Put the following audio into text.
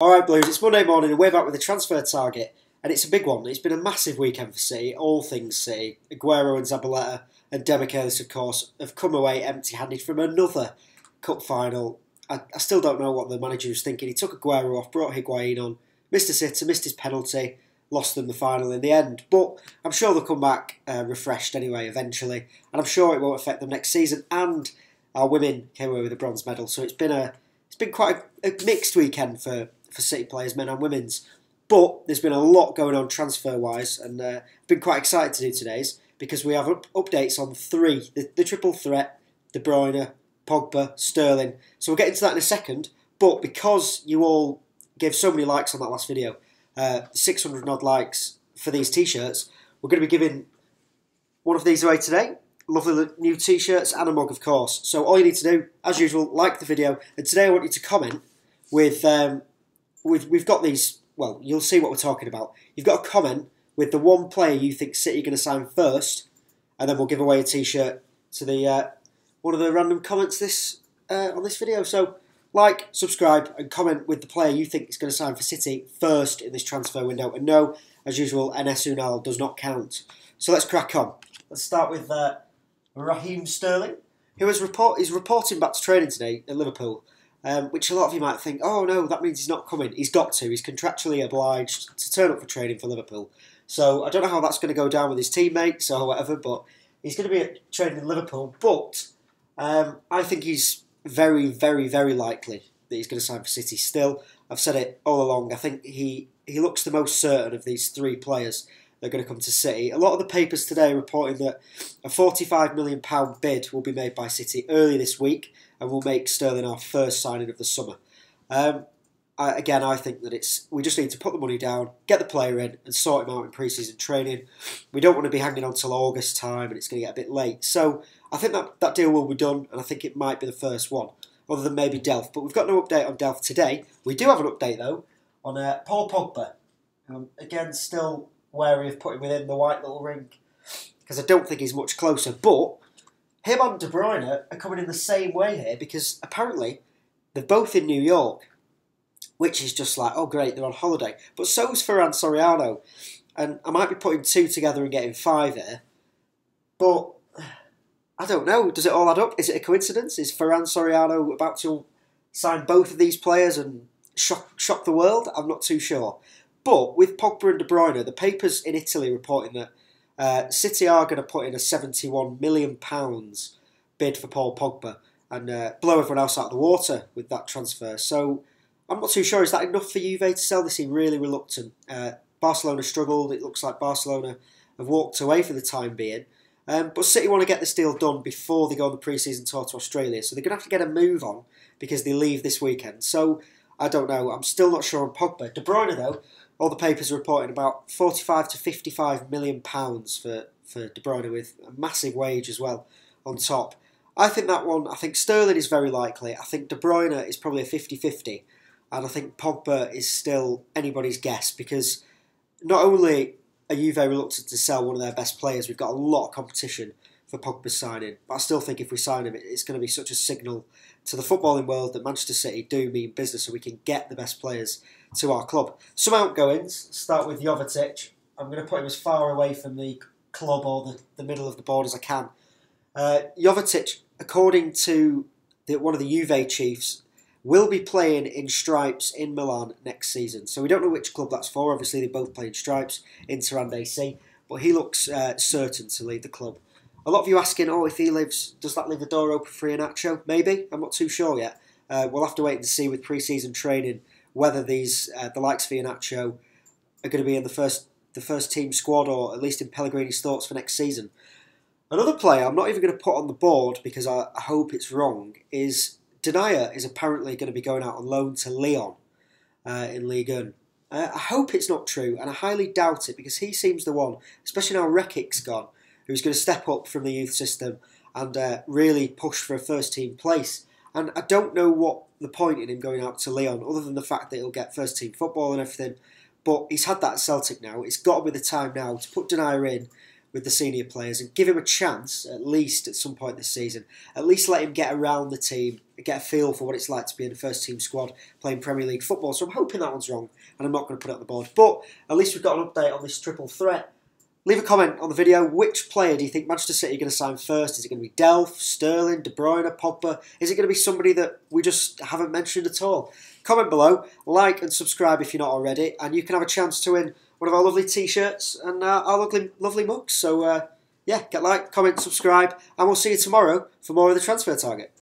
Alright Blues, it's Monday morning and we're back with a transfer target, and it's a big one. It's been a massive weekend for City, all things City. Aguero and Zabaleta and Demichelis, of course, have come away empty-handed from another cup final. I still don't know what the manager was thinking. He took Aguero off, brought Higuain on, missed a sitter, missed his penalty, lost them the final in the end. But I'm sure they'll come back refreshed anyway eventually, and I'm sure it won't affect them next season. And our women came away with a bronze medal, so it's been quite a mixed weekend for City players, men and women's. But there's been a lot going on transfer-wise, and I've been quite excited to do today's because we have updates on the triple threat: De Bruyne, Pogba, Sterling. So we'll get into that in a second. But because you all gave so many likes on that last video, 600 odd likes for these t-shirts, we're going to be giving one of these away today. Lovely new t-shirts and a mug, of course. So all you need to do, as usual, like the video. And today I want you to comment with... We've got these, well, you'll see what we're talking about. You've got a comment with the one player you think City are going to sign first, and then we'll give away a t-shirt to the one of the random comments on this video. So like, subscribe, and comment with the player you think is going to sign for City first in this transfer window. And no, as usual, NS Unal does not count. So let's crack on. Let's start with Raheem Sterling, who is reporting back to training today at Liverpool. Which a lot of you might think, oh no, that means he's not coming. He's got to. He's contractually obliged to turn up for training for Liverpool. So I don't know how that's going to go down with his teammates or whatever, but he's going to be at training in Liverpool. But I think he's very, very, very likely that he's going to sign for City still. I've said it all along. I think he looks the most certain of these three players that are going to come to City. A lot of the papers today are reporting that a £45 million bid will be made by City early this week, and will make Sterling our first signing of the summer. I think that we just need to put the money down, get the player in, and sort him out in pre-season training. We don't want to be hanging on till August time, and it's going to get a bit late. So I think that deal will be done, and I think it might be the first one, other than maybe Delph. But we've got no update on Delph today. We do have an update, though, on Paul Pogba. Again, still wary of putting within the white little ring, because I don't think he's much closer. But him and De Bruyne are coming in the same way here, because apparently they're both in New York, which is just like, oh great, they're on holiday. But so's Ferran Soriano, and I might be putting two together and getting five here, but I don't know. Does it all add up? Is it a coincidence? Is Ferran Soriano about to sign both of these players and shock the world? I'm not too sure. But with Pogba and De Bruyne, the papers in Italy reporting that City are going to put in a £71 million bid for Paul Pogba and blow everyone else out of the water with that transfer. So I'm not too sure. Is that enough for Juve to sell? They seem really reluctant. Barcelona struggled. It looks like Barcelona have walked away for the time being. But City want to get this deal done before they go on the pre-season tour to Australia. So they're going to have to get a move on because they leave this weekend. So I don't know. I'm still not sure on Pogba. De Bruyne, though, all the papers are reporting about £45 to £55 million for De Bruyne, with a massive wage as well on top. I think Sterling is very likely. I think De Bruyne is probably a 50-50. And I think Pogba is still anybody's guess, because not only are Juve reluctant to sell one of their best players, we've got a lot of competition for Pogba's signing. But I still think if we sign him, it's going to be such a signal to the footballing world that Manchester City do mean business, so we can get the best players to our club. Some outgoings. Start with Jovetic. I'm going to put him as far away from the club or the middle of the board as I can. Jovetic, according to one of the Juve chiefs, will be playing in stripes in Milan next season. So we don't know which club that's for. Obviously, they both play in stripes, Inter and AC. But he looks certain to leave the club. A lot of you asking, if he leaves, does that leave the door open for Iheanacho? Maybe. I'm not too sure yet. We'll have to wait and see with pre-season training whether the likes of Iheanacho are going to be in the first team squad, or at least in Pellegrini's thoughts for next season. Another player I'm not even going to put on the board because I hope it's wrong is Denier is apparently going to be going out on loan to Lyon in Ligue 1. I hope it's not true, and I highly doubt it, because he seems the one, especially now Rekik's gone, who's going to step up from the youth system and really push for a first team place. And I don't know what the point in him going out to Lyon, other than the fact that he'll get first team football and everything. But he's had that at Celtic now. It's got to be the time now to put Denier in with the senior players and give him a chance, at least at some point this season. At least let him get around the team, get a feel for what it's like to be in a first-team squad playing Premier League football. So I'm hoping that one's wrong, and I'm not going to put it on the board. But at least we've got an update on this triple threat. Leave a comment on the video. Which player do you think Manchester City are going to sign first? Is it going to be Delph, Sterling, De Bruyne, Pogba? Is it going to be somebody that we just haven't mentioned at all? Comment below, like and subscribe if you're not already, and you can have a chance to win one of our lovely t-shirts and our lovely mugs. So yeah, get like, comment, subscribe, and we'll see you tomorrow for more of the Transfer Target.